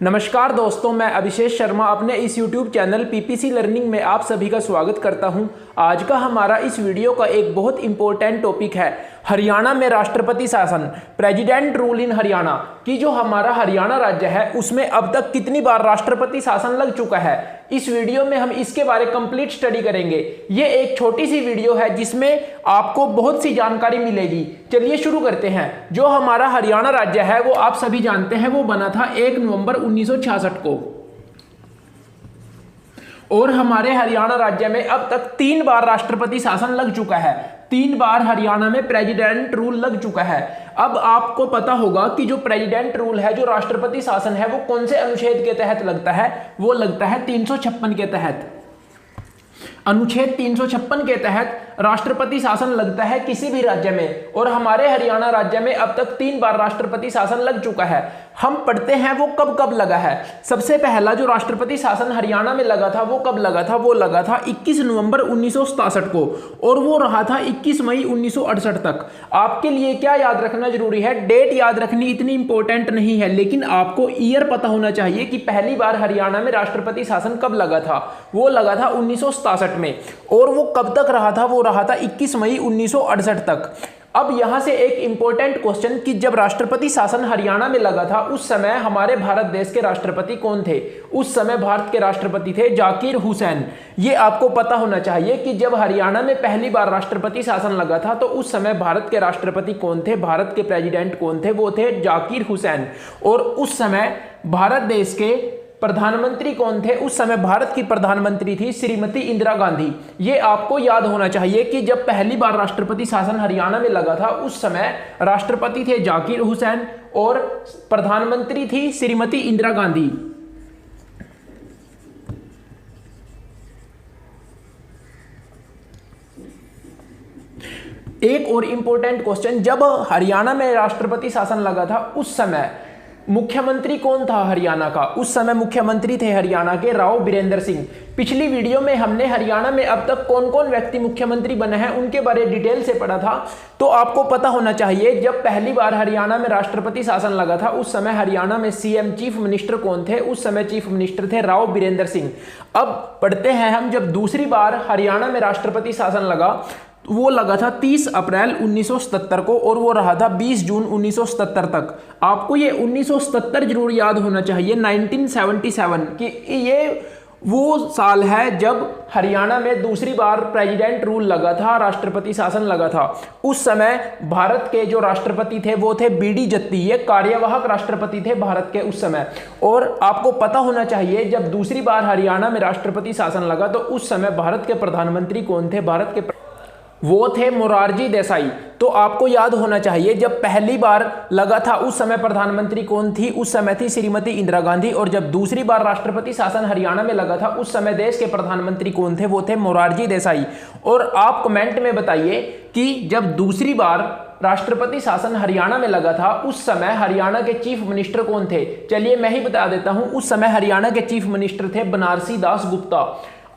नमस्कार दोस्तों, मैं अभिषेक शर्मा अपने इस YouTube चैनल पीपीसी लर्निंग में आप सभी का स्वागत करता हूं। आज का हमारा इस वीडियो का एक बहुत इंपॉर्टेंट टॉपिक है हरियाणा में राष्ट्रपति शासन, प्रेसिडेंट रूल इन हरियाणा कि जो हमारा हरियाणा राज्य है उसमें अब तक कितनी बार राष्ट्रपति शासन लग चुका है। इस वीडियो में हम इसके बारे कंप्लीट स्टडी करेंगे। ये एक छोटी सी वीडियो है जिसमें आपको बहुत सी जानकारी मिलेगी। चलिए शुरू करते हैं। जो हमारा हरियाणा राज्य है वो आप सभी जानते हैं, वो बना था 1 नवंबर 1966 को और हमारे हरियाणा राज्य में अब तक 3 बार राष्ट्रपति शासन लग चुका है। 3 बार हरियाणा में प्रेसिडेंट रूल लग चुका है। अब आपको पता होगा कि जो प्रेसिडेंट रूल है, जो राष्ट्रपति शासन है, वो कौन से अनुच्छेद के तहत लगता है? वो लगता है 356 के तहत। अनुच्छेद 356 के तहत राष्ट्रपति शासन लगता है किसी भी राज्य में, और हमारे हरियाणा राज्य में अब तक 3 बार राष्ट्रपति शासन लग चुका है। हम पढ़ते हैं वो कब कब लगा है। सबसे पहला जो राष्ट्रपति शासन हरियाणा में लगा था वो कब लगा था? वो लगा था 21 नवंबर 1967 को और वो रहा था 21 मई 1968 तक। आपके लिए क्या याद रखना जरूरी है? डेट याद रखनी इतनी इंपॉर्टेंट नहीं है, लेकिन आपको ईयर पता होना चाहिए कि पहली बार हरियाणा में राष्ट्रपति शासन कब लगा था। वो लगा था 1967 में और वो कब तक रहा था? वो रहा था 21 मई 1968 तक। अब यहां से एक इंपॉर्टेंट क्वेश्चन कि जब राष्ट्रपति शासन हरियाणा में लगा था उस समय हमारे भारत देश के राष्ट्रपति कौन थे? उस समय भारत के राष्ट्रपति थे जाकिर हुसैन। ये आपको पता होना चाहिए कि जब हरियाणा में पहली बार राष्ट्रपति शासन लगा था तो उस समय भारत के राष्ट्रपति कौन थे? भारत के प्रेसिडेंट कौन थे? वो थे जाकिर हुसैन। और उस समय भारत देश के प्रधानमंत्री कौन थे? उस समय भारत की प्रधानमंत्री थी श्रीमती इंदिरा गांधी। ये आपको याद होना चाहिए कि जब पहली बार राष्ट्रपति शासन हरियाणा में लगा था उस समय राष्ट्रपति थे जाकिर हुसैन और प्रधानमंत्री थी श्रीमती इंदिरा गांधी। एक और इंपॉर्टेंट क्वेश्चन, जब हरियाणा में राष्ट्रपति शासन लगा था उस समय मुख्यमंत्री कौन था हरियाणा का? उस समय मुख्यमंत्री थे हरियाणा के राव बीरेंद्र सिंह। पिछली वीडियो में हमने हरियाणा में अब तक कौन कौन व्यक्ति मुख्यमंत्री बने हैं उनके बारे डिटेल से पढ़ा था। तो आपको पता होना चाहिए जब पहली बार हरियाणा में राष्ट्रपति शासन लगा था उस समय हरियाणा में सीएम चीफ मिनिस्टर कौन थे? उस समय चीफ मिनिस्टर थे राव बीरेंद्र सिंह। अब पढ़ते हैं हम, जब दूसरी बार हरियाणा में राष्ट्रपति शासन लगा वो लगा था 30 अप्रैल 1977 को और वो रहा था 20 जून 1977 तक। आपको ये 1977 जरूर याद होना चाहिए, 1977, कि ये वो साल है जब हरियाणा में दूसरी बार प्रेसिडेंट रूल लगा था, राष्ट्रपति शासन लगा था। उस समय भारत के जो राष्ट्रपति थे वो थे बीडी जत्ती। ये कार्यवाहक राष्ट्रपति थे भारत के उस समय। और आपको पता होना चाहिए जब दूसरी बार हरियाणा में राष्ट्रपति शासन लगा तो उस समय भारत के प्रधानमंत्री कौन थे? भारत के वो थे मोरारजी देसाई। तो आपको याद होना चाहिए जब पहली बार लगा था उस समय प्रधानमंत्री कौन थी? उस समय थी श्रीमती इंदिरा गांधी। और जब दूसरी बार राष्ट्रपति शासन हरियाणा में लगा था उस समय देश के प्रधानमंत्री कौन थे? वो थे मोरारजी देसाई। और आप कमेंट में बताइए कि जब दूसरी बार राष्ट्रपति शासन हरियाणा में लगा था उस समय हरियाणा के चीफ मिनिस्टर कौन थे? चलिए मैं ही बता देता हूं, उस समय हरियाणा के चीफ मिनिस्टर थे बनारसी दास गुप्ता।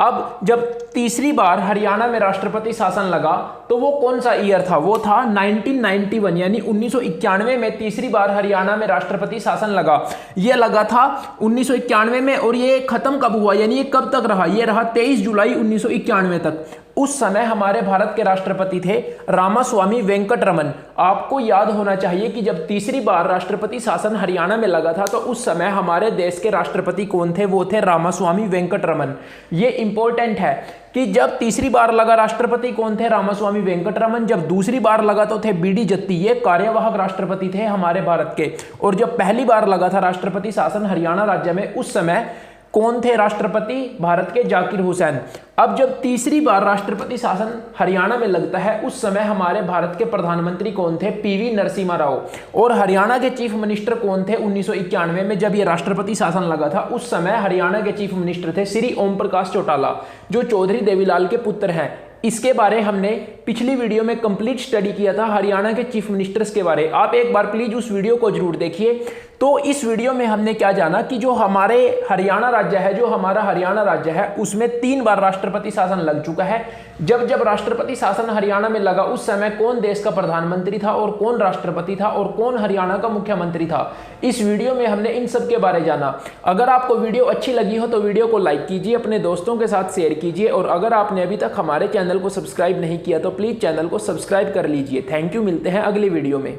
अब जब तीसरी बार हरियाणा में राष्ट्रपति शासन लगा तो वो कौन सा ईयर था? वो था 1991, यानी 1991 में तीसरी बार हरियाणा में राष्ट्रपति शासन लगा। ये लगा था 1991 में और ये खत्म कब हुआ, यानी ये कब तक रहा? ये रहा 23 जुलाई 1991 तक। उस समय हमारे भारत के राष्ट्रपति थे रामास्वामी वेंकटरमन। आपको याद होना चाहिए कि जब तीसरी बार राष्ट्रपति शासन हरियाणा में लगा था तो उस समय हमारे देश के राष्ट्रपति कौन थे? वो थे रामास्वामी वेंकटरमन। ये इंपॉर्टेंट है कि जब तीसरी बार लगा राष्ट्रपति कौन थे? रामास्वामी वेंकटरमन। जब दूसरी बार लगा तो थे बीडी जत्ती। ये कार्यवाहक राष्ट्रपति थे हमारे भारत के। और जब पहली बार लगा था राष्ट्रपति शासन हरियाणा राज्य में उस समय कौन थे राष्ट्रपति? भारत के जाकिर हुसैन। अब जब तीसरी बार राष्ट्रपति शासन हरियाणा में लगता है उस समय हमारे भारत के प्रधानमंत्री कौन थे? पीवी नरसिम्हा राव। और हरियाणा के चीफ मिनिस्टर कौन थे? 1991 में जब ये राष्ट्रपति शासन लगा था उस समय हरियाणा के चीफ मिनिस्टर थे श्री ओम प्रकाश चौटाला, जो चौधरी देवीलाल के पुत्र हैं। इसके बारे हमने पिछली वीडियो में कंप्लीट स्टडी किया था हरियाणा के चीफ मिनिस्टर्स के बारे। आप एक बार प्लीज उस वीडियो को जरूर देखिए। तो इस वीडियो में हमने क्या जाना कि जो हमारे हरियाणा राज्य है, जो हमारा हरियाणा राज्य है, उसमें 3 बार राष्ट्रपति शासन लग चुका है। जब राष्ट्रपति शासन हरियाणा में लगा उस समय कौन देश का प्रधानमंत्री था और कौन राष्ट्रपति था और कौन हरियाणा का मुख्यमंत्री था, इस वीडियो में हमने इन सब के बारे जाना। अगर आपको वीडियो अच्छी लगी हो तो वीडियो को लाइक कीजिए, अपने दोस्तों के साथ शेयर कीजिए, और अगर आपने अभी तक हमारे चैनल को सब्सक्राइब नहीं किया तो प्लीज़ चैनल को सब्सक्राइब कर लीजिए। थैंक यू, मिलते हैं अगली वीडियो में।